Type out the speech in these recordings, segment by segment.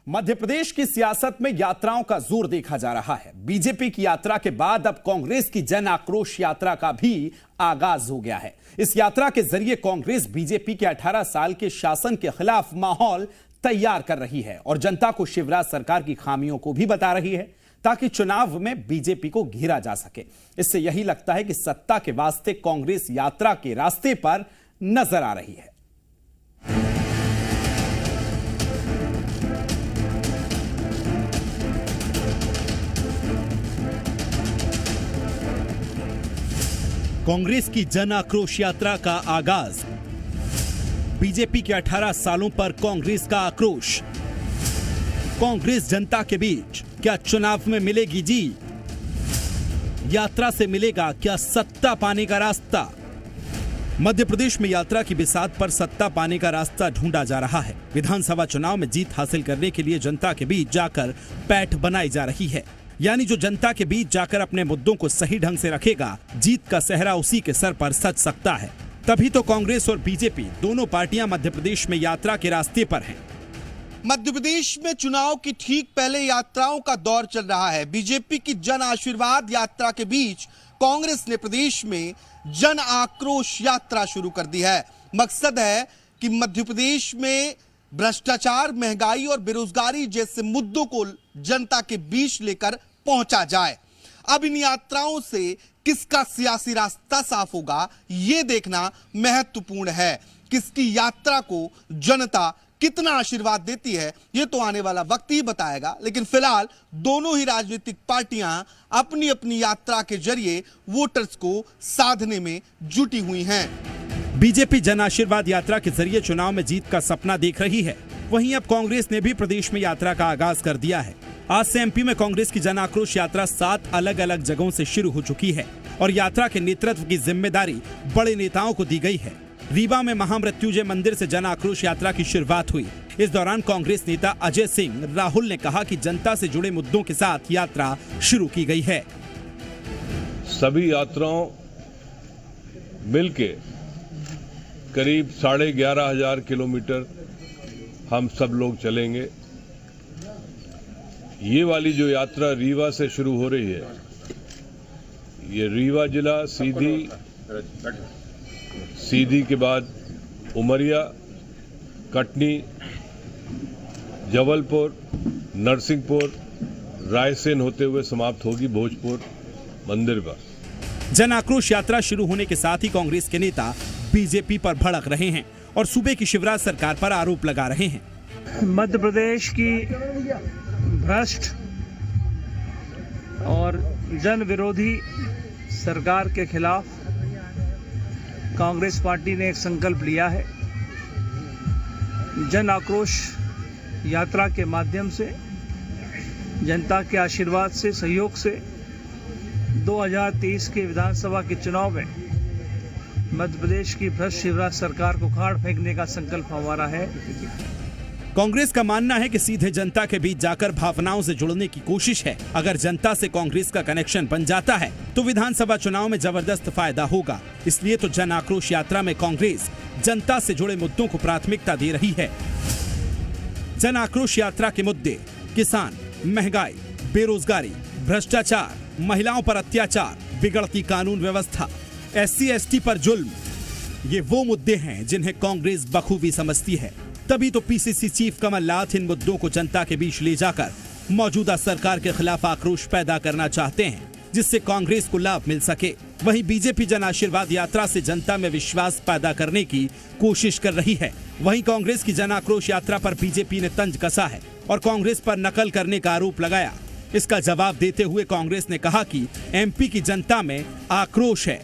मध्य प्रदेश की सियासत में यात्राओं का जोर देखा जा रहा है। बीजेपी की यात्रा के बाद अब कांग्रेस की जन आक्रोश यात्रा का भी आगाज हो गया है। इस यात्रा के जरिए कांग्रेस बीजेपी के 18 साल के शासन के खिलाफ माहौल तैयार कर रही है और जनता को शिवराज सरकार की खामियों को भी बता रही है ताकि चुनाव में बीजेपी को घेरा जा सके। इससे यही लगता है कि सत्ता के वास्ते कांग्रेस यात्रा के रास्ते पर नजर आ रही है। कांग्रेस की जन आक्रोश यात्रा का आगाज। बीजेपी के 18 सालों पर कांग्रेस का आक्रोश। कांग्रेस जनता के बीच क्या चुनाव में मिलेगी जीत? यात्रा से मिलेगा क्या सत्ता पाने का रास्ता? मध्य प्रदेश में यात्रा की बिसात पर सत्ता पाने का रास्ता ढूंढा जा रहा है। विधानसभा चुनाव में जीत हासिल करने के लिए जनता के बीच जाकर पैठ बनाई जा रही है, यानी जो जनता के बीच जाकर अपने मुद्दों को सही ढंग से रखेगा, जीत का सेहरा उसी के सर पर सज सकता है। तभी तो कांग्रेस और बीजेपी दोनों पार्टियां मध्य प्रदेश में यात्रा के रास्ते पर हैं। मध्य प्रदेश में चुनाव की ठीक पहले यात्राओं का दौर चल रहा है। बीजेपी की जन आशीर्वाद यात्रा के बीच कांग्रेस ने प्रदेश में जन आक्रोश यात्रा शुरू कर दी है। मकसद है कि मध्य प्रदेश में भ्रष्टाचार, महंगाई और बेरोजगारी जैसे मुद्दों को जनता के बीच लेकर पहुंचा जाए। अब इन यात्राओं से किसका सियासी रास्ता साफ होगा, यह देखना महत्वपूर्ण है। किसकी यात्रा को जनता कितना आशीर्वाद देती है, यह तो आने वाला वक्त ही बताएगा। लेकिन फिलहाल दोनों ही राजनीतिक पार्टियां अपनी अपनी यात्रा के जरिए वोटर्स को साधने में जुटी हुई हैं। बीजेपी जन आशीर्वाद यात्रा के जरिए चुनाव में जीत का सपना देख रही है। वहीं अब कांग्रेस ने भी प्रदेश में यात्रा का आगाज कर दिया है। आज से एमपी में कांग्रेस की जन आक्रोश यात्रा 7 अलग अलग जगहों से शुरू हो चुकी है और यात्रा के नेतृत्व की जिम्मेदारी बड़े नेताओं को दी गई है। रीवा में महामृत्युंजय मंदिर से जन आक्रोश यात्रा की शुरुआत हुई। इस दौरान कांग्रेस नेता अजय सिंह राहुल ने कहा कि जनता से जुड़े मुद्दों के साथ यात्रा शुरू की गई है। सभी यात्राओं मिलके करीब 11,500 किलोमीटर हम सब लोग चलेंगे। ये वाली जो यात्रा रीवा से शुरू हो रही है, ये रीवा जिला सीधी के बाद उमरिया, कटनी, जबलपुर, नरसिंहपुर, रायसेन होते हुए समाप्त होगी भोजपुर मंदिर पर। जन आक्रोश यात्रा शुरू होने के साथ ही कांग्रेस के नेता बीजेपी पर भड़क रहे हैं और सूबे की शिवराज सरकार पर आरोप लगा रहे हैं। मध्य प्रदेश की भ्रष्ट और जन विरोधी सरकार के खिलाफ कांग्रेस पार्टी ने एक संकल्प लिया है। जन आक्रोश यात्रा के माध्यम से, जनता के आशीर्वाद से, सहयोग से 2023 के विधानसभा के चुनाव में मध्य प्रदेश की भ्रष्ट शिवराज सरकार को उखाड़ फेंकने का संकल्प हमारा है। कांग्रेस का मानना है कि सीधे जनता के बीच जाकर भावनाओं से जुड़ने की कोशिश है। अगर जनता से कांग्रेस का कनेक्शन बन जाता है तो विधानसभा चुनाव में जबरदस्त फायदा होगा। इसलिए तो जन आक्रोश यात्रा में कांग्रेस जनता से जुड़े मुद्दों को प्राथमिकता दे रही है। जन आक्रोश यात्रा के मुद्दे किसान, महंगाई, बेरोजगारी, भ्रष्टाचार, महिलाओं पर अत्याचार, बिगड़ती कानून व्यवस्था, SC/ST पर जुल्म, ये वो मुद्दे हैं जिन्हें कांग्रेस बखूबी समझती है। तभी तो PCC चीफ कमलनाथ इन मुद्दों को जनता के बीच ले जाकर मौजूदा सरकार के खिलाफ आक्रोश पैदा करना चाहते हैं, जिससे कांग्रेस को लाभ मिल सके। वहीं बीजेपी जन आशीर्वाद यात्रा से जनता में विश्वास पैदा करने की कोशिश कर रही है। वहीं कांग्रेस की जन आक्रोश यात्रा पर बीजेपी ने तंज कसा है और कांग्रेस पर नकल करने का आरोप लगाया। इसका जवाब देते हुए कांग्रेस ने कहा कि MP की जनता में आक्रोश है।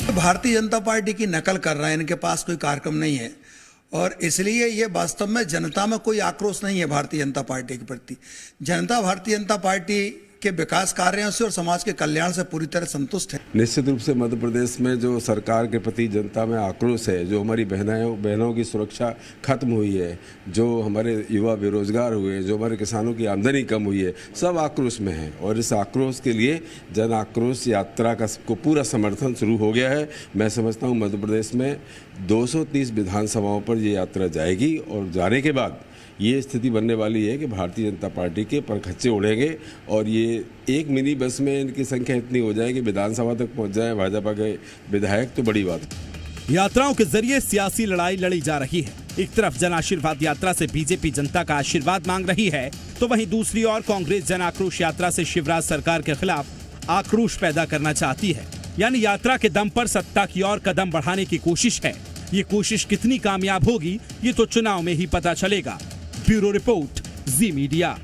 भारतीय जनता पार्टी की नकल कर रहे हैं, इनके पास कोई कार्यक्रम नहीं है और इसलिए ये वास्तव में जनता में कोई आक्रोश नहीं है भारतीय जनता पार्टी के प्रति। जनता भारतीय जनता पार्टी के विकास कार्यों से और समाज के कल्याण से पूरी तरह संतुष्ट है। निश्चित रूप से मध्य प्रदेश में जो सरकार के प्रति जनता में आक्रोश है, जो हमारी बहनों की सुरक्षा खत्म हुई है, जो हमारे युवा बेरोजगार हुए, जो हमारे किसानों की आमदनी कम हुई है, सब आक्रोश में है और इस आक्रोश के लिए जन आक्रोश यात्रा का को पूरा समर्थन शुरू हो गया है। मैं समझता हूँ मध्य प्रदेश में 230 विधानसभाओं पर ये यात्रा जाएगी और जाने के बाद ये स्थिति बनने वाली है कि भारतीय जनता पार्टी के परखच्चे उड़ेंगे और ये एक मिनी बस में इनकी संख्या इतनी हो जाए कि विधानसभा तक पहुंच जाए भाजपा के विधायक, तो बड़ी बात है। यात्राओं के जरिए सियासी लड़ाई लड़ी जा रही है। एक तरफ जन आशीर्वाद यात्रा से बीजेपी जनता का आशीर्वाद मांग रही है, तो वहीं दूसरी ओर कांग्रेस जन आक्रोश यात्रा से शिवराज सरकार के खिलाफ आक्रोश पैदा करना चाहती है। यानी यात्रा के दम पर सत्ता की ओर कदम बढ़ाने की कोशिश है। ये कोशिश कितनी कामयाब होगी, ये तो चुनाव में ही पता चलेगा। ब्यूरो रिपोर्ट, जी मीडिया।